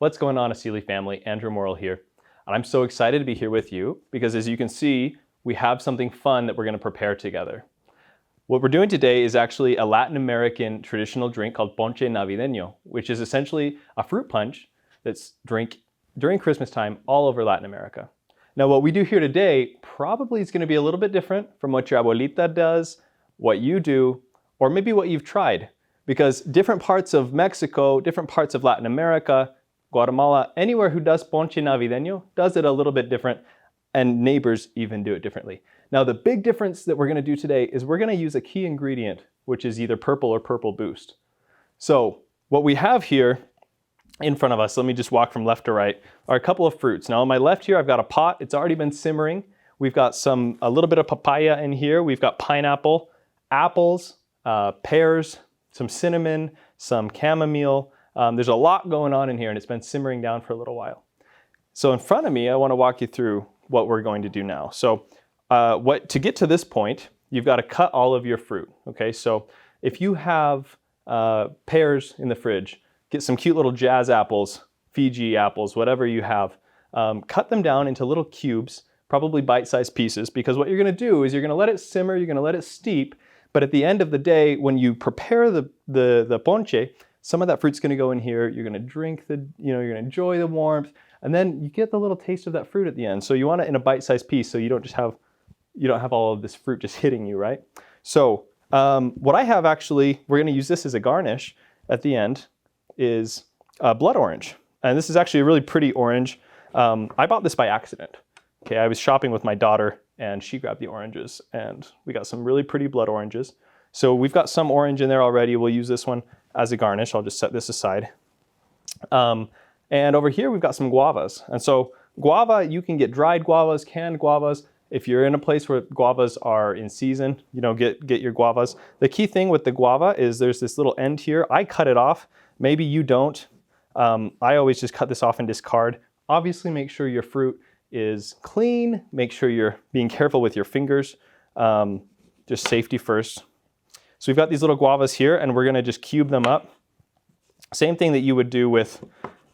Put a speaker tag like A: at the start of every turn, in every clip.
A: What's going on, Asili family? Andrew Morrill here. And I'm so excited to be here with you because, as you can see, we have something fun that we're going to prepare together. What we're doing today is actually a Latin American traditional drink called Ponche Navideño, which is essentially a fruit punch that's drink during Christmas time all over Latin America. Now, what we do here today probably is going to be a little bit different from what your abuelita does, what you do, or maybe what you've tried. Because different parts of Mexico, different parts of Latin America, Guatemala, anywhere who does Ponche Navideño does it a little bit different, and neighbors even do it differently. Now, the big difference that we're going to do today is we're going to use a key ingredient, which is either purple or purple boost. So what we have here in front of us, let me just walk from left to right, are a couple of fruits. Now on my left here, I've got a pot. It's already been simmering. We've got a little bit of papaya in here. We've got pineapple, apples, pears, some cinnamon, some chamomile. There's a lot going on in here, and it's been simmering down for a little while. So in front of me, I want to walk you through what we're going to do now. So to get to this point, you've got to cut all of your fruit. Okay, so if you have pears in the fridge, get some cute little jazz apples, Fiji apples, whatever you have. Cut them down into little cubes, probably bite-sized pieces, because what you're going to do is you're going to let it simmer, you're going to let it steep, but at the end of the day, when you prepare the ponche, some of that fruit's going to go in here. You're going to drink you're going to enjoy the warmth, and then you get the little taste of that fruit at the end. So you want it in a bite-sized piece, so you don't have all of this fruit just hitting you, right? So what I have actually, we're going to use this as a garnish at the end, is blood orange, and this is actually a really pretty orange. I bought this by accident. Okay, I was shopping with my daughter, and she grabbed the oranges, and we got some really pretty blood oranges. So we've got some orange in there already. We'll use this one as a garnish. I'll just set this aside. And over here, we've got some guavas. And so guava, you can get dried guavas, canned guavas. If you're in a place where guavas are in season, get your guavas. The key thing with the guava is there's this little end here. I cut it off. Maybe you don't. I always just cut this off and discard. Obviously, make sure your fruit is clean. Make sure you're being careful with your fingers. Just safety first. So we've got these little guavas here, and we're going to just cube them up. Same thing that you would do with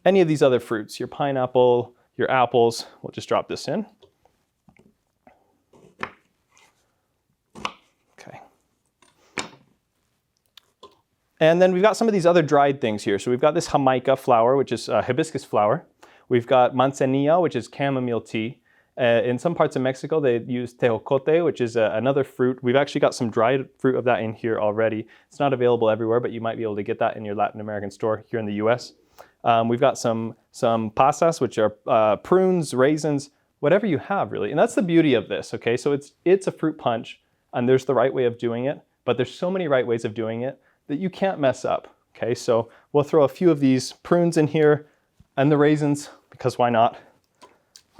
A: any of these other fruits, your pineapple, your apples. We'll just drop this in. Okay. And then we've got some of these other dried things here. So we've got this jamaica flower, which is hibiscus flower. We've got manzanilla, which is chamomile tea. In some parts of Mexico, they use tejocote, which is another fruit. We've actually got some dried fruit of that in here already. It's not available everywhere, but you might be able to get that in your Latin American store here in the US. We've got some pasas, which are prunes, raisins, whatever you have really. And that's the beauty of this, okay? So it's a fruit punch, and there's the right way of doing it, but there's so many right ways of doing it that you can't mess up, okay? So we'll throw a few of these prunes in here and the raisins, because why not?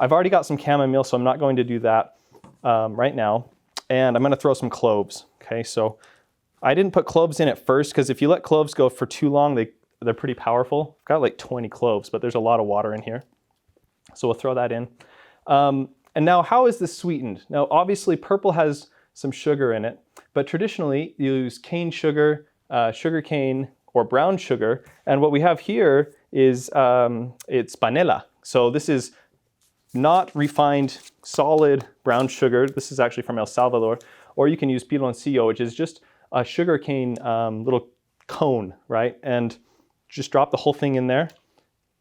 A: I've already got some chamomile, so I'm not going to do that right now. And I'm going to throw some cloves. Okay, so I didn't put cloves in at first because if you let cloves go for too long, they're pretty powerful. I've got like 20 cloves, but there's a lot of water in here. So we'll throw that in. And now, how is this sweetened? Now, obviously, purple has some sugar in it, but traditionally you use cane sugar, sugar cane, or brown sugar. And what we have here is it's panela. So this is not refined, solid brown sugar. This is actually from El Salvador. Or you can use piloncillo, which is just a sugarcane little cone, right? And just drop the whole thing in there.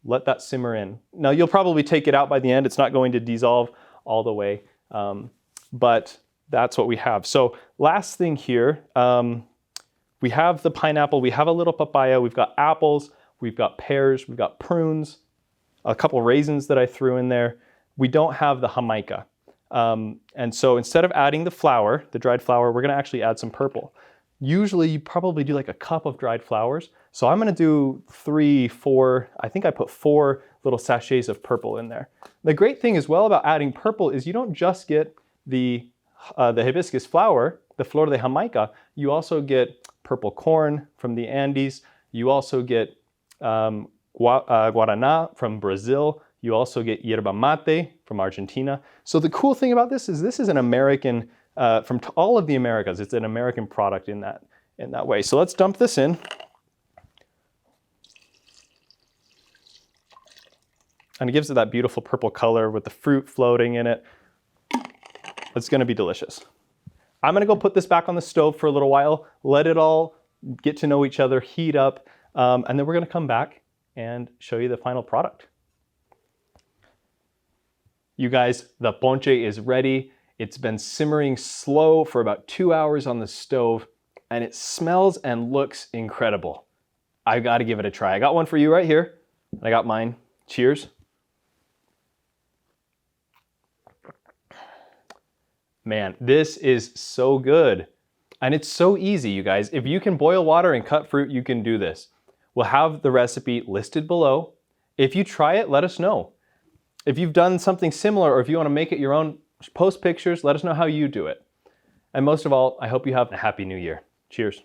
A: Let that simmer in. Now, you'll probably take it out by the end. It's not going to dissolve all the way, but that's what we have. So last thing here, we have the pineapple, we have a little papaya, we've got apples, we've got pears, we've got prunes, a couple raisins that I threw in there. We don't have the jamaica. And so instead of adding the flour, the dried flour, we're going to actually add some purple. Usually you probably do like a cup of dried flowers. So I'm going to do 3, 4, I think I put 4 little sachets of purple in there. The great thing as well about adding purple is you don't just get the hibiscus flower, the flor de jamaica, you also get purple corn from the Andes. You also get guaraná from Brazil. You also get yerba mate from Argentina. So the cool thing about this is an American, from all of the Americas, it's an American product in that way. So let's dump this in. And it gives it that beautiful purple color with the fruit floating in it. It's gonna be delicious. I'm gonna go put this back on the stove for a little while, let it all get to know each other, heat up, and then we're gonna come back and show you the final product. You guys, the ponche is ready. It's been simmering slow for about 2 hours on the stove, and it smells and looks incredible. I gotta give it a try. I got one for you right here. I got mine. Cheers. Man, this is so good. And it's so easy, you guys. If you can boil water and cut fruit, you can do this. We'll have the recipe listed below. If you try it, let us know. If you've done something similar or if you want to make it your own, post pictures, let us know how you do it. And most of all, I hope you have a happy new year. Cheers.